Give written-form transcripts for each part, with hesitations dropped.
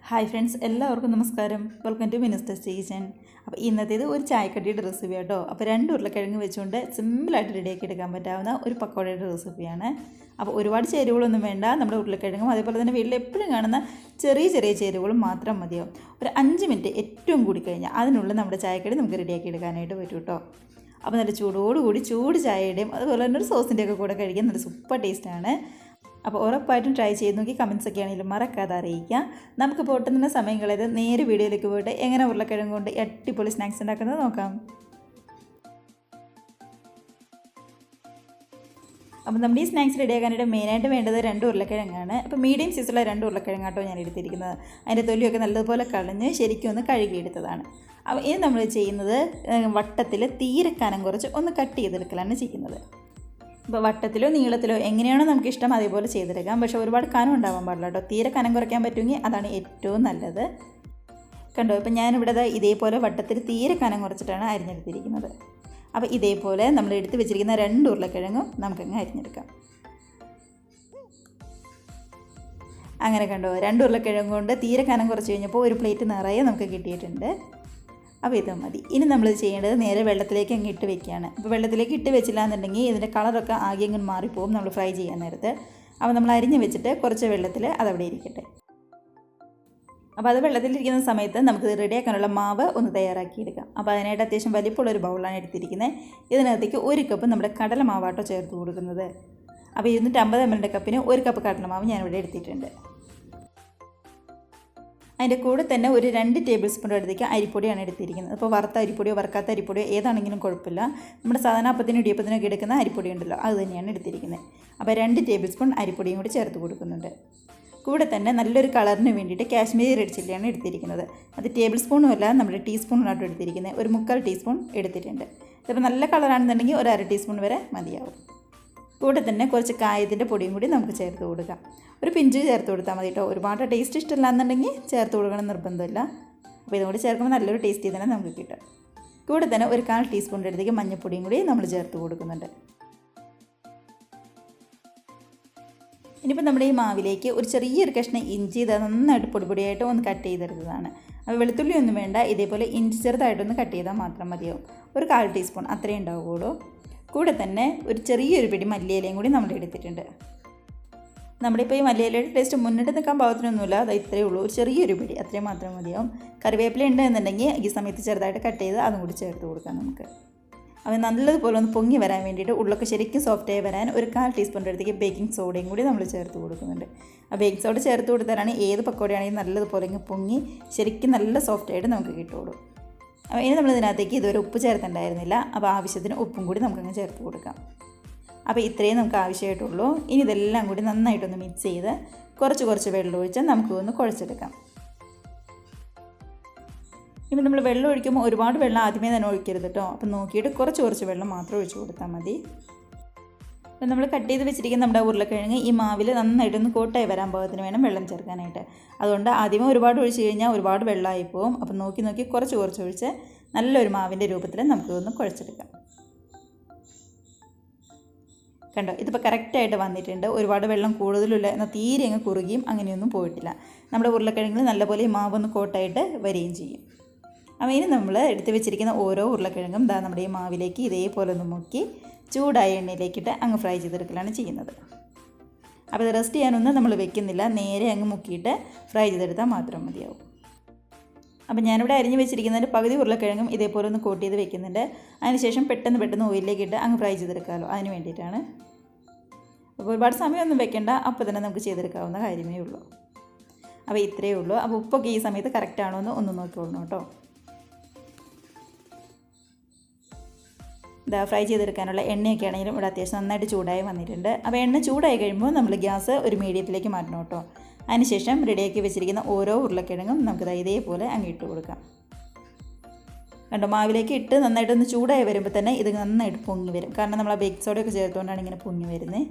Hi friends, എല്ലാവർക്കും നമസ്കാരം. Welcome to Minnu's kitchen. അപ്പോൾ ഇന്നത്തേത് ഒരു ചായക്കടിയുടെ റെസിപ്പി കേട്ടോ. അപ്പോൾ 2 ഉരുളക്കിഴങ്ങ് വെച്ചുകൊണ്ട് സിമ്പിളായിട്ട് റെഡിയാക്കി എടുക്കാൻ പറ്റാവുന്ന ഒരു പക്കോടയുടെ റെസിപ്പിയാണ്. അപ്പോൾ ഒരുപാട് ചേരുവകളൊന്നും വേണ്ട. നമ്മുടെ ഉരുളക്കിഴങ്ങും അതേപോലെ തന്നെ വീട്ടിൽ എപ്പോഴും കാണുന്ന ചെറിയ ചെറിയ ചേരുവകളും മാത്രം മതിയാവും. ഒരു 5 മിനിറ്റ് ഏറ്റവും കൂടി കഴിഞ്ഞാൽ അതിനുള്ളിൽ നമ്മുടെ ചായക്കടി നമുക്ക് റെഡിയാക്കി എടുക്കാനായിട്ട് പറ്റും കേട്ടോ. അപ്പോൾ നല്ല ചൂടോടുകൂടി ചൂട് ചായയുടെയും അതുപോലെ തന്നെ ഒരു സോസിൻ്റെയൊക്കെ കൂടെ കഴിക്കാൻ നല്ല സൂപ്പർ ടേസ്റ്റാണ്. അപ്പോൾ ഉറപ്പായിട്ടും ട്രൈ ചെയ്ത് നോക്കി കമൻസൊക്കെ ആണെങ്കിലും മറക്കാതെ അറിയിക്കുക. നമുക്ക് പൊട്ടുന്ന സമയം കളയത് നേരെ വീഡിയോയിലേക്ക് പോയിട്ട് എങ്ങനെ ഉരുളക്കിഴങ്ങ് കൊണ്ട് അടിപൊളി സ്നാക്സ് ഉണ്ടാക്കുന്നത് നോക്കാം. അപ്പോൾ നമ്മുടെ ഈ സ്നാക്സ് റെഡിയാക്കാനായിട്ട് മെയിനായിട്ട് വേണ്ടത് 2 ഉരുളക്കിഴങ്ങാണ്. അപ്പോൾ മീഡിയം സൈസുള്ള 2 ഉരുളക്കിഴങ്ങാട്ടോ ഞാൻ എടുത്തിരിക്കുന്നത്. അതിൻ്റെ തൊലിയൊക്കെ നല്ലതുപോലെ കളഞ്ഞ് ശരിക്കും ഒന്ന് കഴുകിയെടുത്തതാണ്. അപ്പോൾ ഇത് നമ്മൾ ചെയ്യുന്നത് വട്ടത്തിൽ തീരെ കനം കുറച്ച് ഒന്ന് കട്ട് ചെയ്തെടുക്കലാണ് ചെയ്യുന്നത്. ഇപ്പോൾ വട്ടത്തിലോ നീളത്തിലോ എങ്ങനെയാണോ നമുക്കിഷ്ടം അതേപോലെ ചെയ്തെടുക്കാം. പക്ഷേ ഒരുപാട് കനം ഉണ്ടാവാൻ പാടില്ല കേട്ടോ. തീരെ കനം കുറയ്ക്കാൻ പറ്റുമെങ്കിൽ അതാണ് ഏറ്റവും നല്ലത്. കണ്ടോ, ഇപ്പം ഞാനിവിടെ ഇതേപോലെ വട്ടത്തിൽ തീരെ കനം കുറച്ചിട്ടാണ് അരിഞ്ഞെടുത്തിരിക്കുന്നത്. അപ്പോൾ ഇതേപോലെ നമ്മൾ എടുത്ത് വെച്ചിരിക്കുന്ന 2 ഉരുളക്കിഴങ്ങും നമുക്കങ്ങ് അരിഞ്ഞെടുക്കാം. അങ്ങനെ കണ്ടോ, 2 ഉരുളക്കിഴങ്ങ് കൊണ്ട് തീരെ കനം കുറച്ച് കഴിഞ്ഞപ്പോൾ ഒരു പ്ലേറ്റ് നിറയെ നമുക്ക് കിട്ടിയിട്ടുണ്ട്. അപ്പോൾ ഇത് മതി. ഇനി നമ്മൾ ചെയ്യേണ്ടത് നേരെ വെള്ളത്തിലേക്ക് അങ്ങ് ഇട്ട് വെക്കുകയാണ്. അപ്പോൾ വെള്ളത്തിലേക്ക് ഇട്ട് വെച്ചില്ല എന്നുണ്ടെങ്കിൽ ഇതിൻ്റെ കളറൊക്കെ ആകെ അങ്ങ് മാറിപ്പോവും നമ്മൾ ഫ്രൈ ചെയ്യാൻ നേരത്ത്. അപ്പോൾ നമ്മൾ അരിഞ്ഞ് വെച്ചിട്ട് കുറച്ച് വെള്ളത്തിൽ അതവിടെ ഇരിക്കട്ടെ. അപ്പോൾ അത് വെള്ളത്തിലിരിക്കുന്ന സമയത്ത് നമുക്ക് റെഡിയാക്കാനുള്ള മാവ് ഒന്ന് തയ്യാറാക്കിയെടുക്കാം. അപ്പോൾ അതിനായിട്ട് അത്യാവശ്യം വലിപ്പമുള്ളൊരു ബൗളാണ് എടുത്തിരിക്കുന്നത്. ഇതിനകത്തേക്ക് 1 കപ്പ് നമ്മുടെ കടലമാവാട്ടോ ചേർത്ത് കൊടുക്കുന്നത്. അപ്പോൾ 250 ml കപ്പിന് 1 കപ്പ് കടലമാവ് ഞാനിവിടെ എടുത്തിട്ടുണ്ട്. അതിൻ്റെ കൂടെ തന്നെ ഒരു 2 ടേബിൾ സ്പൂൺ അടുത്തേക്ക് അരിപ്പൊടിയാണ് എടുത്തിരിക്കുന്നത്. അപ്പോൾ വറുത്ത അരിപ്പൊടിയോ വറുക്കാത്ത അരിപ്പൊടിയോ ഏതാണെങ്കിലും കുഴപ്പമില്ല. നമ്മുടെ സാധാരണ അപ്പത്തിനും ഇടിയപ്പത്തിനൊക്കെ എടുക്കുന്ന അരിപ്പൊടി ഉണ്ടല്ലോ, അത് തന്നെയാണ് എടുത്തിരിക്കുന്നത്. അപ്പോൾ 2 ടേബിൾ സ്പൂൺ അരിപ്പൊടിയും കൂടി ചേർത്ത് കൊടുക്കുന്നുണ്ട്. കൂടെ തന്നെ നല്ലൊരു കളറിന് വേണ്ടിയിട്ട് കാശ്മീരി റെഡ് ചില്ലിയാണ് എടുത്തിരിക്കുന്നത്. അത് ടേബിൾ സ്പൂണും അല്ല, നമ്മുടെ ടീസ്പൂണിനായിട്ട് എടുത്തിരിക്കുന്നത്. ഒരു 3/4 ടീസ്പൂൺ എടുത്തിട്ടുണ്ട്. ചിലപ്പോൾ നല്ല കളറാണെന്നുണ്ടെങ്കിൽ ഒരു 1/2 ടീസ്പൂൺ വരെ മതിയാവും. കൂടെ തന്നെ കുറച്ച് കായത്തിൻ്റെ പൊടിയും കൂടി നമുക്ക് ചേർത്ത് കൊടുക്കാം. ഒരു പിഞ്ച് ചേർത്ത് കൊടുത്താൽ മതി കേട്ടോ. ഒരുപാട് ടേസ്റ്റ് ഇഷ്ടമില്ല എന്നുണ്ടെങ്കിൽ ചേർത്ത് കൊടുക്കണം നിർബന്ധമില്ല. അപ്പോൾ ഇതും കൂടി ചേർക്കുമ്പോൾ നല്ലൊരു ടേസ്റ്റ് തന്നെ നമുക്ക് കിട്ടും. കൂടെ തന്നെ ഒരു 1/4 ടീസ്പൂണിൻ്റെ അടുത്തേക്ക് മഞ്ഞൾപ്പൊടിയും കൂടി നമ്മൾ ചേർത്ത് കൊടുക്കുന്നുണ്ട്. ഇനിയിപ്പോൾ നമ്മുടെ ഈ മാവിലേക്ക് ഒരു ചെറിയൊരു കഷ്ണം ഇഞ്ചി ഇത് നന്നായിട്ട് പൊടിയായിട്ട് ഒന്ന് കട്ട് ചെയ്തെടുത്തതാണ്. അപ്പോൾ വെളുത്തുള്ളി ഒന്നും വേണ്ട, ഇതേപോലെ ഇഞ്ചി ചെറുതായിട്ടൊന്ന് കട്ട് ചെയ്താൽ മാത്രം മതിയാവും. ഒരു 1/4 ടീസ്പൂൺ അത്രയും ഉണ്ടാവുകയുള്ളൂ. കൂടെ തന്നെ ഒരു ചെറിയൊരു പിടി മല്ലിയിലയും കൂടി നമ്മൾ എടുത്തിട്ടുണ്ട്. നമ്മുടെ ഇപ്പോൾ ഈ മല്ലിയിലയുടെ ടേസ്റ്റ് മുന്നിട്ട് നിൽക്കാൻ പാകത്തിനൊന്നുമില്ല, അത് ഇത്രയേ ഉള്ളൂ. ഒരു ചെറിയൊരു പിടി അത്രയും മാത്രം മതിയാവും. കറിവേപ്പില ഉണ്ട് എന്നുണ്ടെങ്കിൽ ഈ സമയത്ത് ചെറുതായിട്ട് കട്ട് ചെയ്ത് അതും കൂടി ചേർത്ത് കൊടുക്കാം നമുക്ക്. അപ്പോൾ നല്ലതുപോലെ ഒന്ന് പൊങ്ങി വരാൻ വേണ്ടിയിട്ട് ഉള്ളൊക്കെ ശരിക്കും സോഫ്റ്റായി വരാൻ ഒരു 1/4 ടീസ്പൂണിൻ്റെ അടുത്തേക്ക് ബേക്കിംഗ് സോഡയും കൂടി നമ്മൾ ചേർത്ത് കൊടുക്കുന്നുണ്ട്. ആ ബേക്കിംഗ് സോഡ ചേർത്ത് കൊടുത്താലാണ് ഏത് പക്കോടയാണെങ്കിലും നല്ലതുപോലെ ഇങ്ങ് പൊങ്ങി ശരിക്കും നല്ല സോഫ്റ്റായിട്ട് നമുക്ക് കിട്ടുള്ളൂ. അപ്പോൾ ഇനി നമ്മൾ ഇതിനകത്തേക്ക് ഇതുവരെ ഉപ്പ് ചേർത്തുണ്ടായിരുന്നില്ല. അപ്പോൾ ആവശ്യത്തിന് ഉപ്പും കൂടി നമുക്കങ്ങ് ചേർത്ത് കൊടുക്കാം. അപ്പോൾ ഇത്രയും നമുക്ക് ആവശ്യമായിട്ടുള്ളൂ. ഇനി ഇതെല്ലാം കൂടി നന്നായിട്ടൊന്ന് മിക്സ് ചെയ്ത് കുറച്ച് വെള്ളം ഒഴിച്ച് നമുക്ക് ഒന്ന് കുഴച്ചെടുക്കാം. ഇപ്പം നമ്മൾ വെള്ളം ഒഴിക്കുമ്പോൾ ഒരുപാട് വെള്ളം ആദ്യമേ തന്നെ ഒഴിക്കരുത് കേട്ടോ. അപ്പം നോക്കിയിട്ട് കുറച്ച് വെള്ളം മാത്രം ഒഴിച്ച് കൊടുത്താൽ മതി. അപ്പം നമ്മൾ കട്ട് ചെയ്ത് വെച്ചിരിക്കുന്ന നമ്മുടെ ഉരുളക്കിഴങ്ങ് ഈ മാവിൽ നന്നായിട്ടൊന്ന് കോട്ടായി വരാൻ പാകത്തിന് വേണം വെള്ളം ചേർക്കാനായിട്ട്. അതുകൊണ്ട് ആദ്യമേ ഒരുപാട് ഒഴിച്ച് കഴിഞ്ഞാൽ ഒരുപാട് വെള്ളമായി പോകും. അപ്പം നോക്കി കുറച്ച് ഒഴിച്ച് നല്ലൊരു മാവിൻ്റെ രൂപത്തിൽ നമുക്ക് ഒന്ന് കുഴച്ചെടുക്കാം. കണ്ടോ, ഇതിപ്പോൾ കറക്റ്റായിട്ട് വന്നിട്ടുണ്ട്. ഒരുപാട് വെള്ളം കൂടുതലില്ല, എന്നാൽ തീരെ അങ്ങ് കുറുകിയും അങ്ങനെയൊന്നും പോയിട്ടില്ല. നമ്മുടെ ഉരുളക്കിഴങ്ങിൽ നല്ലപോലെ ഈ മാവൊന്ന് കോട്ടായിട്ട് വരികയും ചെയ്യും. അപ്പോൾ ഇനി നമ്മൾ എടുത്ത് വെച്ചിരിക്കുന്ന ഓരോ ഉരുളക്കിഴങ്ങും നമ്മുടെ ഈ മാവിലേക്ക് ഇതേപോലെ ഒന്ന് മുക്കി ചൂടായ എണ്ണയിലേക്കിട്ട് അങ്ങ് ഫ്രൈ ചെയ്തെടുക്കലാണ് ചെയ്യുന്നത്. അപ്പോൾ ഇത് റെസ്റ്റ് ചെയ്യാനൊന്നും നമ്മൾ വെക്കുന്നില്ല, നേരെ അങ്ങ് മുക്കിയിട്ട് ഫ്രൈ ചെയ്തെടുത്താൽ മാത്രം മതിയാവും. അപ്പോൾ ഞാനിവിടെ അരിഞ്ഞ് വെച്ചിരിക്കുന്നതിൻ്റെ പകുതി ഉരുളക്കിഴങ്ങും ഇതേപോലെ ഒന്ന് കോട്ട് ചെയ്ത് വെക്കുന്നുണ്ട്. അതിനുശേഷം പെട്ടെന്ന് ഓയിലിലേക്ക് ഇട്ട് അങ്ങ് ഫ്രൈ ചെയ്തെടുക്കാമല്ലോ, അതിന് വേണ്ടിയിട്ടാണ്. അപ്പോൾ ഒരുപാട് സമയമൊന്നും വെക്കേണ്ട, അപ്പോൾ തന്നെ നമുക്ക് ചെയ്തെടുക്കാവുന്ന കാര്യമേ ഉള്ളൂ. അപ്പോൾ ഇത്രയേ ഉള്ളൂ. അപ്പോൾ ഉപ്പൊക്കെ ഈ സമയത്ത് കറക്റ്റാണോ എന്ന് ഒന്ന് നോക്കിക്കൊള്ളണം കേട്ടോ. ഫ്രൈ ചെയ്തെടുക്കാനുള്ള എണ്ണയൊക്കെ ആണെങ്കിലും ഇവിടെ അത്യാവശ്യം നന്നായിട്ട് ചൂടായി വന്നിട്ടുണ്ട്. അപ്പോൾ എണ്ണ ചൂടായി കഴിയുമ്പോൾ നമ്മൾ ഗ്യാസ് ഒരു മീഡിയത്തിലേക്ക് മാറ്റണം കേട്ടോ. അതിനുശേഷം റെഡിയാക്കി വെച്ചിരിക്കുന്ന ഓരോ ഉരുളക്കിഴങ്ങും നമുക്ക് ഇതേപോലെ അങ്ങ് ഇട്ട് കൊടുക്കാം. കണ്ടോ, മാവിലേക്ക് ഇട്ട് നന്നായിട്ടൊന്ന് ചൂടായി വരുമ്പോൾ തന്നെ ഇത് നന്നായിട്ട് പൊങ്ങി വരും. കാരണം നമ്മൾ ആ ബേക്കിംഗ് സോഡയൊക്കെ ചേർത്തുകൊണ്ടാണ് ഇങ്ങനെ പൊങ്ങി വരുന്നത്.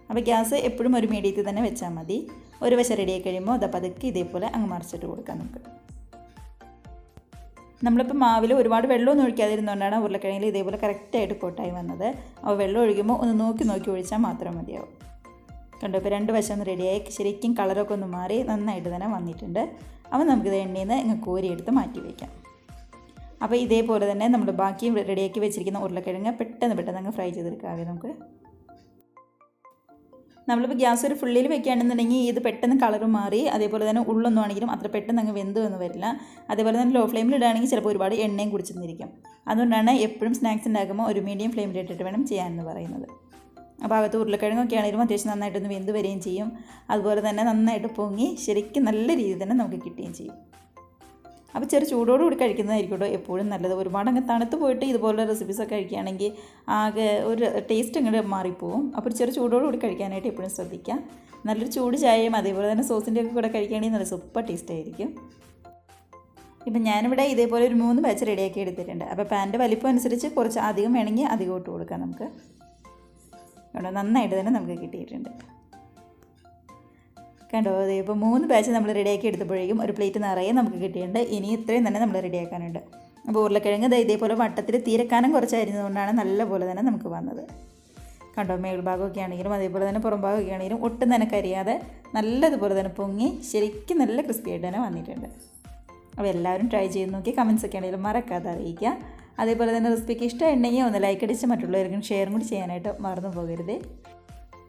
അപ്പോൾ ഗ്യാസ് എപ്പോഴും ഒരു മീഡിയത്തിൽ തന്നെ വെച്ചാൽ മതി. ഒരു വശം റെഡിയായി കഴിയുമ്പോൾ അത് പതുക്കെ ഇതേപോലെ അങ്ങ് മറിച്ചിട്ട് കൊടുക്കാം നമുക്ക്. നമ്മളിപ്പോൾ മാവിൽ ഒരുപാട് വെള്ളമൊന്നും ഒഴിക്കാതിരുന്നുകൊണ്ടാണ് ഉരുളക്കിഴങ്ങിൽ ഇതേപോലെ കറക്റ്റായിട്ട് കോട്ടായി വന്നത്. അപ്പോൾ വെള്ളം ഒഴിക്കുമ്പോൾ ഒന്ന് നോക്കി ഒഴിച്ചാൽ മാത്രം മതിയാവും. കണ്ടോ ഇപ്പോൾ 2 വശം ഒന്ന് റെഡിയായി ശരിക്കും കളറൊക്കെ ഒന്ന് മാറി നന്നായിട്ട് തന്നെ വന്നിട്ടുണ്ട്. അപ്പോൾ നമുക്കിത് എണ്ണയിൽ നിന്ന് ഇങ്ങ് കോരിയെടുത്ത് മാറ്റി വയ്ക്കാം. അപ്പോൾ ഇതേപോലെ തന്നെ നമ്മൾ ബാക്കി റെഡിയാക്കി വെച്ചിരിക്കുന്ന ഉരുളക്കിഴങ്ങ് പെട്ടെന്ന് അങ്ങ് ഫ്രൈ ചെയ്തെടുക്കാവേ നമുക്ക്. നമ്മളിപ്പോൾ ഗ്യാസ് ഒരു ഫുള്ളിൽ വെക്കുകയാണെന്നുണ്ടെങ്കിൽ ഇത് പെട്ടെന്ന് കളർ മാറി അതേപോലെ തന്നെ ഉള്ളൊന്നും ആണെങ്കിലും അത്ര പെട്ടെന്ന് അങ്ങ് വെന്തൊന്നും വരില്ല. അതേപോലെ തന്നെ ലോ ഫ്ലെയിമിൽ ഇടുകയാണെങ്കിൽ ചിലപ്പോൾ ഒരുപാട് എണ്ണയും കുടിച്ചിരിക്കും. അതുകൊണ്ടാണ് എപ്പോഴും സ്നാക്സ് ഉണ്ടാക്കുമ്പോൾ ഒരു മീഡിയം ഫ്ലെയിമിൽ ഇട്ടിട്ട് വേണം ചെയ്യാമെന്ന് പറയുന്നത്. അപ്പോൾ അകത്ത് ഉരുളക്കിഴങ്ങൊക്കെ ആണെങ്കിലും അത്യാവശ്യം നന്നായിട്ടൊന്ന് വെന്ത് വരികയും ചെയ്യും. അതുപോലെ തന്നെ നന്നായിട്ട് പൊങ്ങി ശരിക്കും നല്ല രീതിയിൽ തന്നെ നമുക്ക് കിട്ടുകയും ചെയ്യും. അപ്പോൾ ചെറു ചൂടോടുകൂടി കഴിക്കുന്നതായിരിക്കും കേട്ടോ എപ്പോഴും നല്ലത്. ഒരുപാട് അങ്ങ് തണുത്ത് പോയിട്ട് ഇതുപോലുള്ള റെസിപ്പീസൊക്കെ കഴിക്കുകയാണെങ്കിൽ ആകെ ഒരു ടേസ്റ്റ് അങ്ങോട്ട് മാറിപ്പോവും. അപ്പോൾ ചെറു ചൂടോടുകൂടി കഴിക്കാനായിട്ട് എപ്പോഴും ശ്രദ്ധിക്കുക. നല്ലൊരു ചൂട് ചായയും അതേപോലെ തന്നെ സോസിൻ്റെ ഒക്കെ കൂടെ കഴിക്കുകയാണെങ്കിൽ നല്ല സൂപ്പർ ടേസ്റ്റ് ആയിരിക്കും. ഇപ്പം ഞാനിവിടെ ഇതേപോലെ ഒരു 3 ബാച്ച് റെഡിയാക്കി എടുത്തിട്ടുണ്ട്. അപ്പോൾ പാൻ്റെ വലിപ്പം അനുസരിച്ച് കുറച്ച് അധികം വേണമെങ്കിൽ അധികം ഇട്ട് കൊടുക്കാം നമുക്ക്. കണ്ടോ നന്നായിട്ട് തന്നെ നമുക്ക് കിട്ടിയിട്ടുണ്ട്. കണ്ടോ അതെ ഇപ്പോൾ 3 ബാച്ച് നമ്മൾ റെഡിയാക്കി എടുത്തപ്പോഴേക്കും ഒരു പ്ലേറ്റ് നിറയെ നമുക്ക് കിട്ടിയിട്ടുണ്ട്. ഇനി ഇത്രയും തന്നെ നമ്മൾ റെഡിയാക്കാനുണ്ട്. അപ്പോൾ ഉരുളക്കിഴങ്ങ് ഇതേപോലെ വട്ടത്തിൽ തീരക്കാനം കുറച്ചായിരുന്നതുകൊണ്ടാണ് നല്ലപോലെ തന്നെ നമുക്ക് വന്നത്. കണ്ടോ മേൽഭാഗമൊക്കെ ആണെങ്കിലും അതേപോലെ തന്നെ പുറം ഭാഗമൊക്കെ ആണെങ്കിലും ഒട്ടും തന്നെ കരിയാതെ നല്ലതുപോലെ തന്നെ പൊങ്ങി ശരിക്കും നല്ല ക്രിസ്പി ആയിട്ട് തന്നെ വന്നിട്ടുണ്ട്. അപ്പോൾ എല്ലാവരും ട്രൈ ചെയ്ത് നോക്കി കമൻസൊക്കെ ആണെങ്കിലും മറക്കാതെ അറിയിക്കുക. അതേപോലെ തന്നെ റെസിപ്പിക്ക് ഇഷ്ടമുണ്ടെങ്കിൽ ഒന്ന് ലൈക്ക് അടിച്ച് മറ്റുള്ളവർക്കും ഷെയറും കൂടി ചെയ്യാനായിട്ട് മറന്നു പോകരുത്.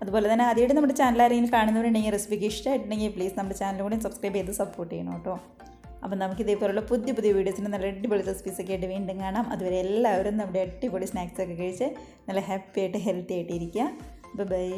അതുപോലെ തന്നെ ആദ്യമായിട്ട് നമ്മുടെ ചാനൽ ആരെങ്കിലും കാണുന്നവരുണ്ടെങ്കിൽ റെസിപ്പിക്ക് ഇഷ്ടമായിട്ടുണ്ടെങ്കിൽ പ്ലീസ് നമ്മുടെ ചാനൽ കൂടി സബ്സ്ക്രൈബ് ചെയ്ത് സപ്പോർട്ട് ചെയ്യണം കേട്ടോ. അപ്പോൾ നമുക്ക് ഇതേപോലുള്ള പുതിയ വീഡിയോസിന് നല്ല അടിപൊളി റെസിപ്പീസൊക്കെ ആയിട്ട് വീണ്ടും കാണാം. അതുവരെ എല്ലാവരും നമ്മുടെ അടിപൊളി സ്നാക്സൊക്കെ കഴിച്ച് നല്ല ഹാപ്പി ആയിട്ട് ഹെൽത്തി ആയിട്ട് ഇരിക്കുക. ബൈ.